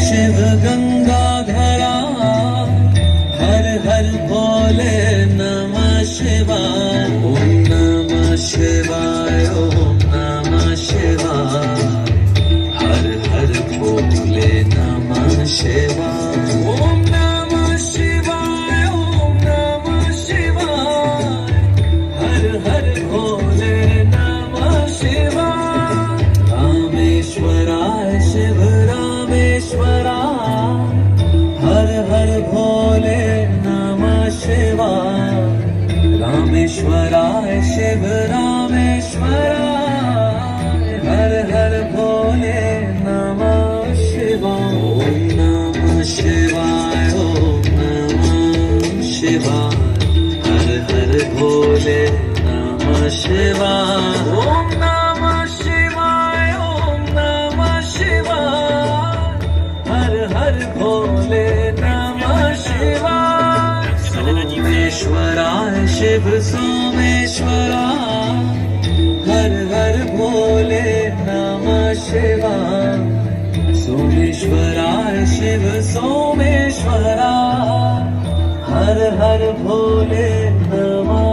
शिव गंगाधरा हर हर भोले नमः शिवाय ओम नमः शिवाय ओम नमः शिवाय हर हर भोले नमः शिवाय ओम नमः शिवाय ओम नमः शिवाय हर हर भोले नमः शिवाय रामेश्वराय शिव रामेश्वराय हर हर भोले नमः शिवाय रामेश्वराय शिव रामेश्वराय हर हर भोले नमः शिवाय ओम नमः शिवाय ओम नमः शिवाय हर हर भोले नमः शिवाय ओम नमः शिवाय ओम नमः शिवाय हर हर भोले नमः शिवाय सोमेश्वराय शिव सोमेश्वराय हर हर भोले नमः शिवाय सोमेश्वराय शिव सोमेश्वराय हर हर भोले नमः